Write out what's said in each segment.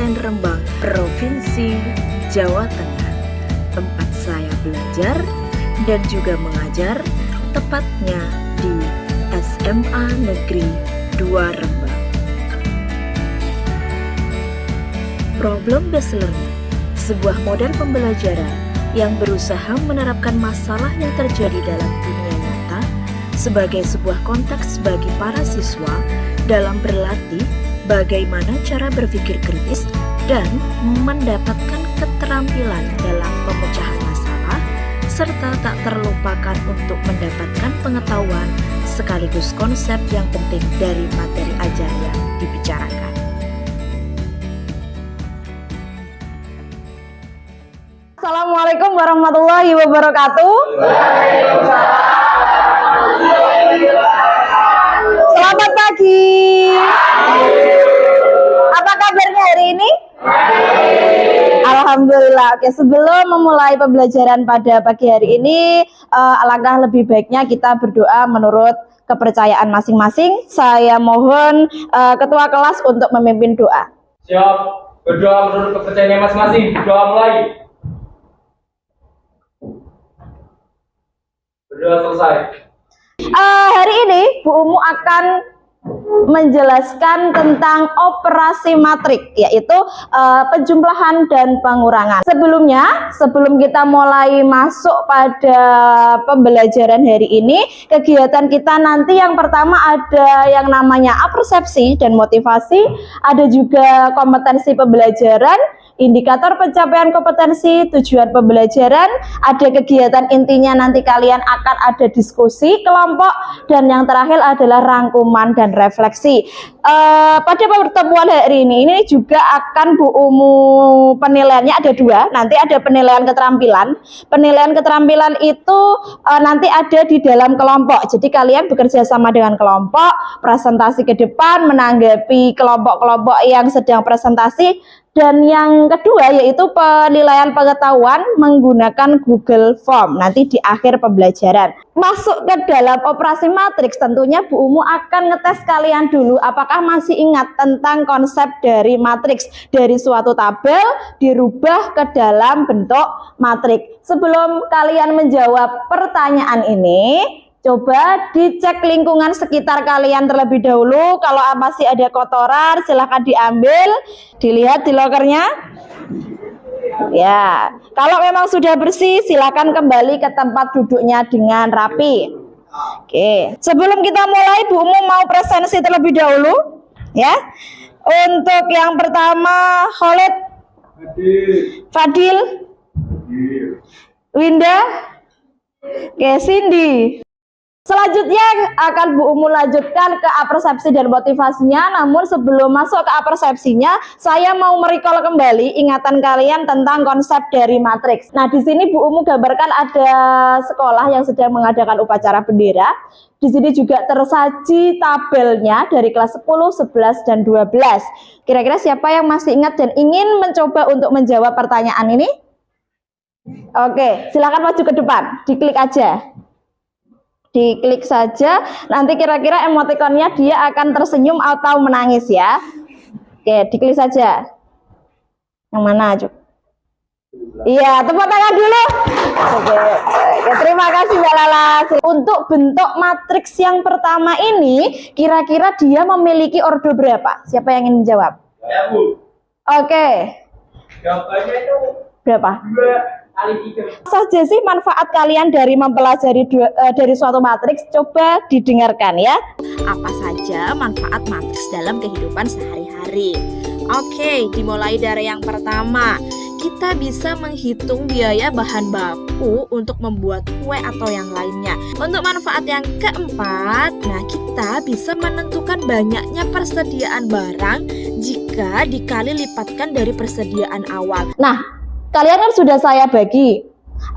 Kabupaten Rembang, Provinsi Jawa Tengah, tempat saya belajar dan juga mengajar, tepatnya di SMA Negeri 2 Rembang. Problem-based learning, sebuah model pembelajaran yang berusaha menerapkan masalah yang terjadi dalam dunia nyata sebagai sebuah konteks bagi para siswa dalam berlatih bagaimana cara berpikir kritis dan mendapatkan keterampilan dalam pemecahan masalah, serta tak terlupakan untuk mendapatkan pengetahuan sekaligus konsep yang penting dari materi ajar yang dibicarakan. Assalamualaikum warahmatullahi wabarakatuh. Selamat pagi. Apa kabarnya hari ini? Alhamdulillah. Oke, sebelum memulai pembelajaran pada pagi hari ini, alangkah lebih baiknya kita berdoa menurut kepercayaan masing-masing. Saya mohon ketua kelas untuk memimpin doa. Siap. Berdoa menurut kepercayaan masing-masing. Doa mulai. Berdoa selesai. Hari ini Bu Umu akan menjelaskan tentang operasi matrik, yaitu penjumlahan dan pengurangan. Sebelum kita mulai masuk pada pembelajaran hari ini, kegiatan kita nanti yang pertama ada yang namanya apersepsi dan motivasi, ada juga kompetensi pembelajaran, indikator pencapaian kompetensi, tujuan pembelajaran, ada kegiatan intinya nanti kalian akan ada diskusi kelompok, dan yang terakhir adalah rangkuman dan refleksi. Pada pertemuan hari ini juga akan Bu Umu penilaiannya ada dua, nanti ada penilaian keterampilan. Penilaian keterampilan itu nanti ada di dalam kelompok, jadi kalian bekerja sama dengan kelompok, presentasi ke depan, menanggapi kelompok-kelompok yang sedang presentasi. Dan yang kedua yaitu penilaian pengetahuan menggunakan Google Form nanti di akhir pembelajaran. Masuk ke dalam operasi matriks, tentunya Bu Umu akan ngetes kalian dulu apakah masih ingat tentang konsep dari matriks, dari suatu tabel dirubah ke dalam bentuk matriks. Sebelum kalian menjawab pertanyaan ini, coba dicek lingkungan sekitar kalian terlebih dahulu. Kalau masih ada kotoran, silahkan diambil, dilihat di lokernya. Ya, kalau memang sudah bersih, silakan kembali ke tempat duduknya dengan rapi. Oke, sebelum kita mulai, Bu Umu mau presensi terlebih dahulu, ya. Untuk yang pertama, Khalid, Fadil, Winda, oke, Cindy. Selanjutnya akan Bu Umu lanjutkan ke apersepsi dan motivasinya. Namun sebelum masuk ke apersepsinya, saya mau merecall kembali ingatan kalian tentang konsep dari matriks. Nah, di sini Bu Umu gambarkan ada sekolah yang sedang mengadakan upacara bendera. Di sini juga tersaji tabelnya dari kelas 10, 11, dan 12. Kira-kira siapa yang masih ingat dan ingin mencoba untuk menjawab pertanyaan ini? Oke, silakan maju ke depan, diklik aja. Diklik saja, nanti kira-kira emotikonnya dia akan tersenyum atau menangis ya. Oke, diklik saja. Yang mana, Cuk? Iya, tepuk tangan dulu. Oke, terima kasih Mbak Lala. Untuk bentuk matriks yang pertama ini, kira-kira dia memiliki ordo berapa? Siapa yang ingin menjawab? Ya, Bu. Oke. Jawabannya itu Berapa? 2 kali 3. Saja sih manfaat kalian dari mempelajari dari suatu matriks, coba didengarkan ya. Apa saja manfaat matriks dalam kehidupan sehari-hari? Oke, dimulai dari yang pertama. Kita bisa menghitung biaya bahan baku untuk membuat kue atau yang lainnya. Untuk manfaat yang keempat, nah kita bisa menentukan banyaknya persediaan barang jika dikali lipatkan dari persediaan awal. Nah, kalian kan sudah saya bagi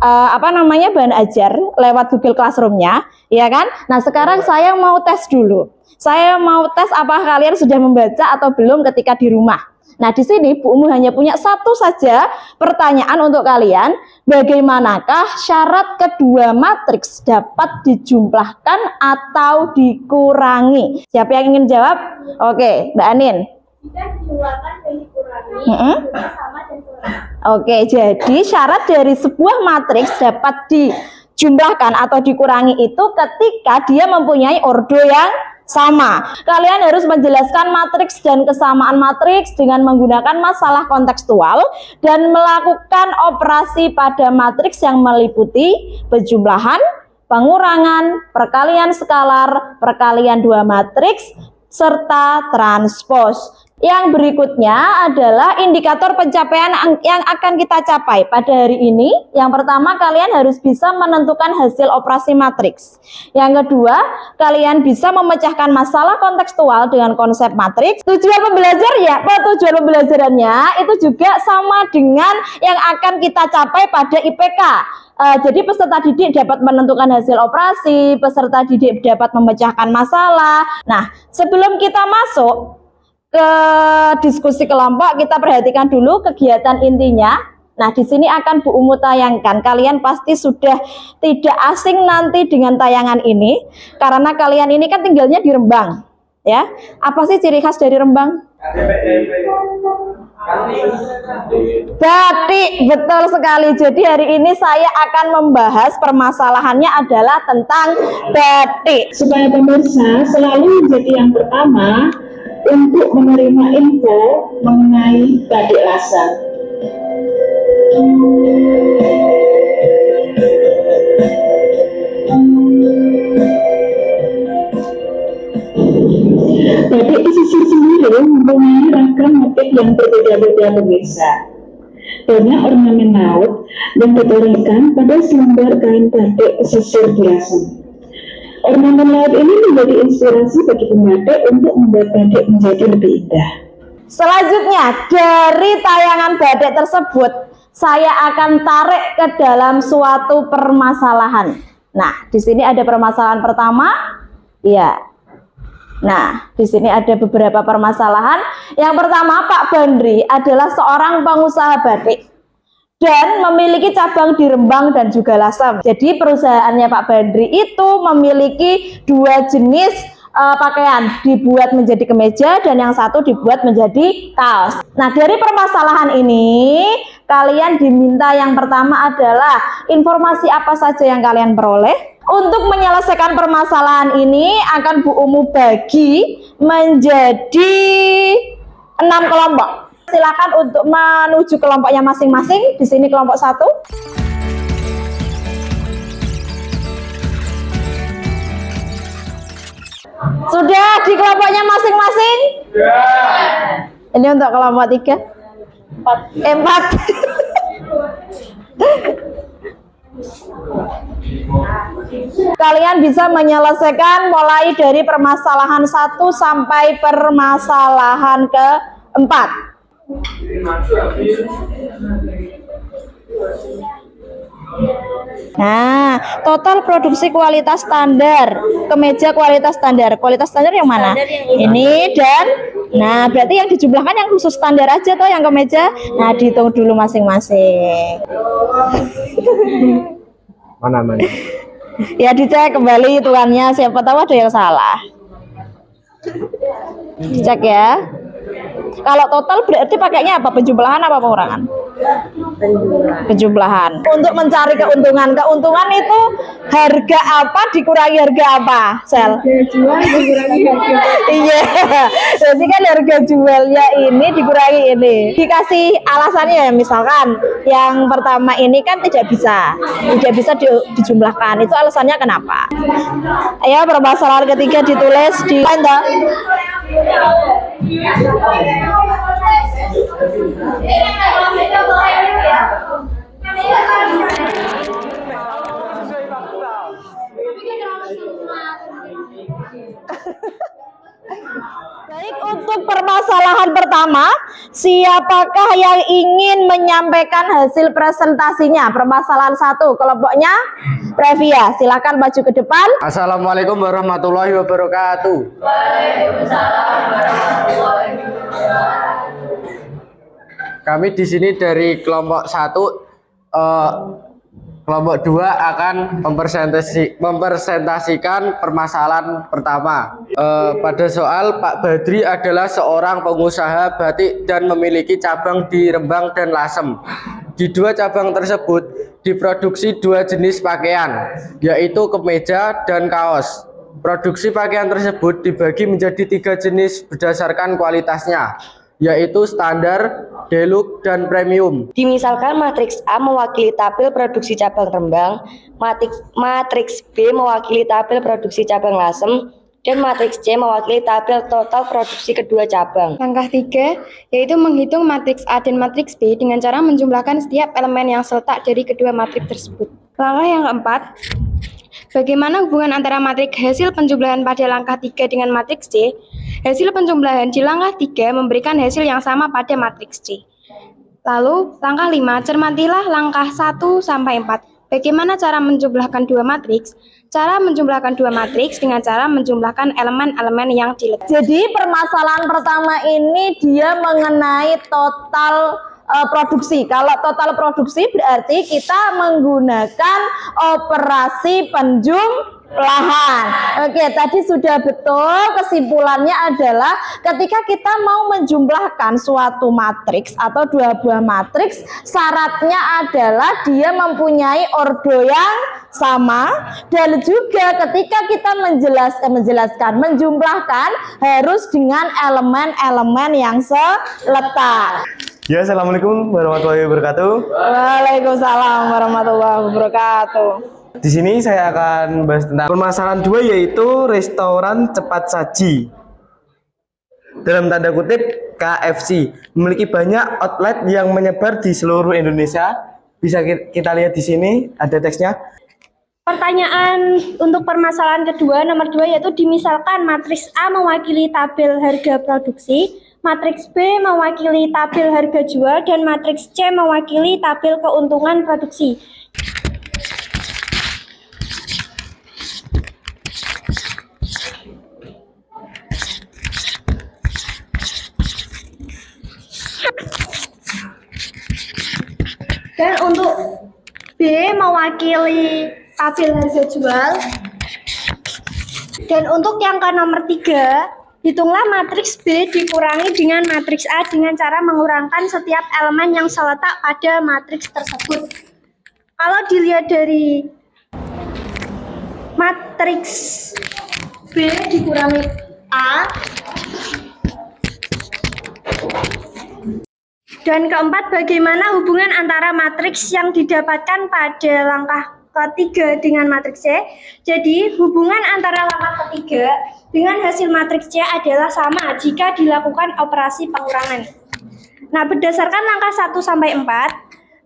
bahan ajar lewat Google Classroom-nya, ya kan? Nah, sekarang saya mau tes dulu. Saya mau tes apakah kalian sudah membaca atau belum ketika di rumah. Nah, di sini Bu Umu hanya punya satu saja pertanyaan untuk kalian. Bagaimanakah syarat kedua matriks dapat dijumlahkan atau dikurangi? Siapa yang ingin jawab? Oke, Mbak Anin. jika dijumlahkan dan dikurangi jumlah sama dan kurang. Oke, jadi syarat dari sebuah matriks dapat dijumlahkan atau dikurangi itu ketika dia mempunyai ordo yang sama. Kalian harus menjelaskan matriks dan kesamaan matriks dengan menggunakan masalah kontekstual dan melakukan operasi pada matriks yang meliputi penjumlahan, pengurangan, perkalian skalar, perkalian dua matriks, serta transpos. Yang berikutnya adalah indikator pencapaian yang akan kita capai pada hari ini. Yang pertama, kalian harus bisa menentukan hasil operasi matriks. Yang kedua, kalian bisa memecahkan masalah kontekstual dengan konsep matriks. Tujuan pembelajarannya itu juga sama dengan yang akan kita capai pada IPK. Jadi peserta didik dapat menentukan hasil operasi, peserta didik dapat memecahkan masalah. Nah, sebelum kita masuk ke diskusi kelompok, kita perhatikan dulu kegiatan intinya. Nah, di sini akan Bu Umu tayangkan. Kalian pasti sudah tidak asing nanti dengan tayangan ini, karena kalian ini kan tinggalnya di Rembang, ya. Apa sih ciri khas dari Rembang? Batik, betul sekali. Jadi hari ini saya akan membahas permasalahannya adalah tentang batik. Supaya pemirsa selalu menjadi yang pertama untuk menerima info mengenai batik laser. Batik pesisir sendiri mempunyai ragam motif yang berbeda-beda pemirsa. Banyak ornamen laut yang ditorekan pada selembar kain batik pesisir Bilasem. Ornamen laut ini menjadi inspirasi bagi pembatik untuk membuat batik menjadi lebih indah. Selanjutnya, dari tayangan batik tersebut, saya akan tarik ke dalam suatu permasalahan. Nah, di sini ada permasalahan pertama. Ya. Nah, di sini ada beberapa permasalahan. Yang pertama, Pak Bandri adalah seorang pengusaha batik dan memiliki cabang di Rembang dan juga Lasem. Jadi perusahaannya Pak Bandri itu memiliki dua jenis pakaian, dibuat menjadi kemeja dan yang satu dibuat menjadi kaos. Nah, dari permasalahan ini kalian diminta yang pertama adalah informasi apa saja yang kalian peroleh. Untuk menyelesaikan permasalahan ini akan Bu Umu bagi menjadi 6 kelompok. Silakan untuk menuju kelompoknya masing-masing. Di sini kelompok 1. Sudah di kelompoknya masing-masing? Ya. Ini untuk kelompok 3. 4. Kalian bisa menyelesaikan mulai dari permasalahan 1 sampai permasalahan ke-4. Nah, total produksi kualitas standar kemeja kualitas standar. Kualitas standar yang mana? Ini dan nah, berarti yang dijumlahkan yang khusus standar aja toh, yang kemeja. Nah, dihitung dulu masing-masing. Mana? Ya, dicek kembali hitungannya, siapa tahu ada yang salah. Dicek ya. Kalau total berarti pakainya apa? Penjumlahan apa pengurangan? Penjumlahan. Untuk mencari keuntungan. Keuntungan itu harga apa dikurangi harga apa? Sel? Jual dikurangi harga. Iya. Jadi kan harga jualnya ini dikurangi ini. Dikasih alasannya ya, misalkan yang pertama ini kan tidak bisa dijumlahkan. Itu alasannya kenapa? Ayo permasalahan ketiga ditulis di anda. Baik, untuk permasalahan pertama, siapakah yang ingin menyampaikan hasil presentasinya? Permasalahan 1, kelompoknya Previa, silakan maju ke depan. Assalamualaikum warahmatullahi wabarakatuh. Waalaikumsalam warahmatullahi wabarakatuh. Kami di sini dari kelompok 1 Kelompok 2 akan mempresentasikan permasalahan pertama. Pada soal, Pak Badri adalah seorang pengusaha batik dan memiliki cabang di Rembang dan Lasem. Di dua cabang tersebut diproduksi dua jenis pakaian, yaitu kemeja dan kaos. Produksi pakaian tersebut dibagi menjadi 3 jenis berdasarkan kualitasnya, yaitu standar, deluxe, dan premium. Dimisalkan matriks A mewakili tabel produksi cabang Rembang, matriks B mewakili tabel produksi cabang Lasem, dan matriks C mewakili tabel total produksi kedua cabang. Langkah 3 yaitu menghitung matriks A dan matriks B dengan cara menjumlahkan setiap elemen yang seletak dari kedua matriks tersebut. Langkah yang keempat, bagaimana hubungan antara matriks hasil penjumlahan pada langkah 3 dengan matriks C? Hasil penjumlahan di langkah 3 memberikan hasil yang sama pada matriks C. Lalu, langkah 5, cermatilah langkah 1-4. Bagaimana cara menjumlahkan dua matriks? Cara menjumlahkan dua matriks dengan cara menjumlahkan elemen-elemen yang diletakkan. Jadi permasalahan pertama ini dia mengenai total produksi. Kalau total produksi berarti kita menggunakan operasi penjumlahan. Oke, tadi sudah betul. Kesimpulannya adalah ketika kita mau menjumlahkan suatu matriks atau dua buah matriks, syaratnya adalah dia mempunyai ordo yang sama, dan juga ketika kita menjumlahkan harus dengan elemen-elemen yang seletak. Ya, assalamualaikum warahmatullahi wabarakatuh. Waalaikumsalam warahmatullahi wabarakatuh. Di sini saya akan bahas tentang permasalahan 2, yaitu restoran cepat saji. Dalam tanda kutip KFC memiliki banyak outlet yang menyebar di seluruh Indonesia. Bisa kita lihat di sini ada teksnya. Pertanyaan untuk permasalahan kedua, nomor 2, yaitu dimisalkan matriks A mewakili tabel harga produksi, matriks B mewakili tabel harga jual, dan matriks C mewakili tabel keuntungan produksi. Dan untuk B mewakili tabel harga jual. Dan untuk yang ke nomor 3, hitunglah matriks B dikurangi dengan matriks A dengan cara mengurangkan setiap elemen yang seletak pada matriks tersebut. Kalau dilihat dari matriks B dikurangi A, dan keempat, bagaimana hubungan antara matriks yang didapatkan pada langkah ketiga dengan matriks C? Jadi, hubungan antara langkah ketiga dengan hasil matriks C adalah sama jika dilakukan operasi pengurangan. Nah, berdasarkan langkah 1-4,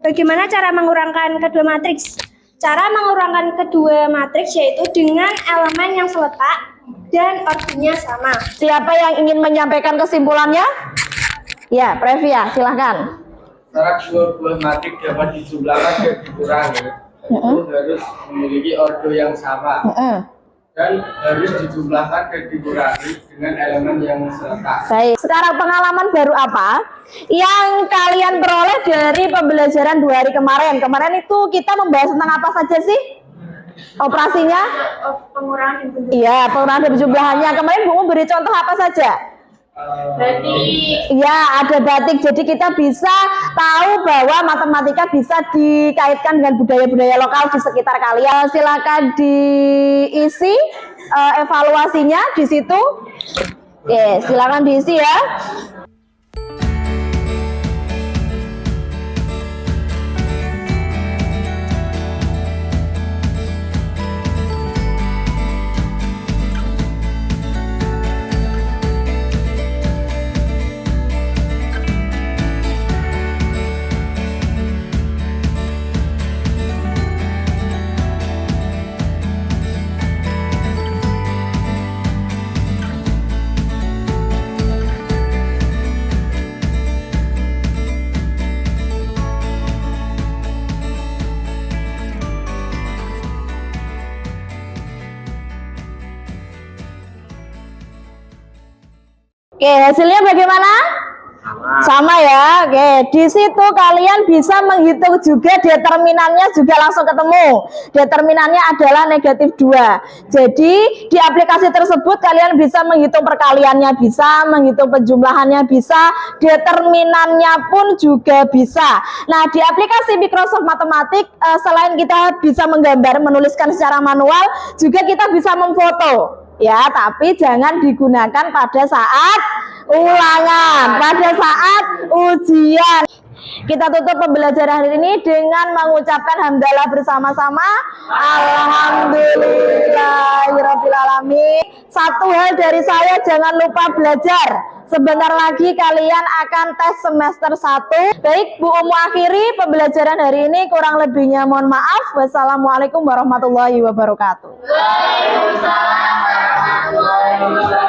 bagaimana cara mengurangkan kedua matriks? Cara mengurangkan kedua matriks yaitu dengan elemen yang seletak dan ordernya sama. Siapa yang ingin menyampaikan kesimpulannya? Ya, Previa, silahkan. Syarat dua buah matriks dapat dijumlahkan dan dikurangi itu harus memiliki ordo yang sama dan harus dijumlahkan dan dikurangi dengan elemen yang seletak. Baik, sekarang pengalaman baru apa yang kalian peroleh dari pembelajaran 2 hari kemarin? Kemarin itu kita membahas tentang apa saja sih? Operasinya? Pengurangan dan penjumlahan. Iya, pengurangan dan penjumlahannya. Kemarin Bu beri contoh apa saja? Batik. Ya, ada batik. Jadi kita bisa tahu bahwa matematika bisa dikaitkan dengan budaya-budaya lokal di sekitar kalian. Silakan diisi evaluasinya di situ. Oke, silakan diisi ya. Oke, hasilnya bagaimana? Sama ya. Oke, di situ kalian bisa menghitung juga determinannya juga langsung ketemu. Determinannya adalah negatif 2. Jadi di aplikasi tersebut kalian bisa menghitung perkaliannya bisa, menghitung penjumlahannya bisa, determinannya pun juga bisa. Nah, di aplikasi Microsoft Matematik selain kita bisa menggambar, menuliskan secara manual, juga kita bisa memfoto. Ya, tapi jangan digunakan pada saat ulangan, pada saat ujian. Kita tutup pembelajaran hari ini dengan mengucapkan hamdalah bersama-sama. Alhamdulillahirobbilalamin. Satu hal dari saya, jangan lupa belajar. Sebentar lagi kalian akan tes semester 1. Baik, Bu Umu akhiri pembelajaran hari ini. Kurang lebihnya mohon maaf. Wassalamualaikum warahmatullahi wabarakatuh. Waalaikumsalam warahmatullahi wabarakatuh.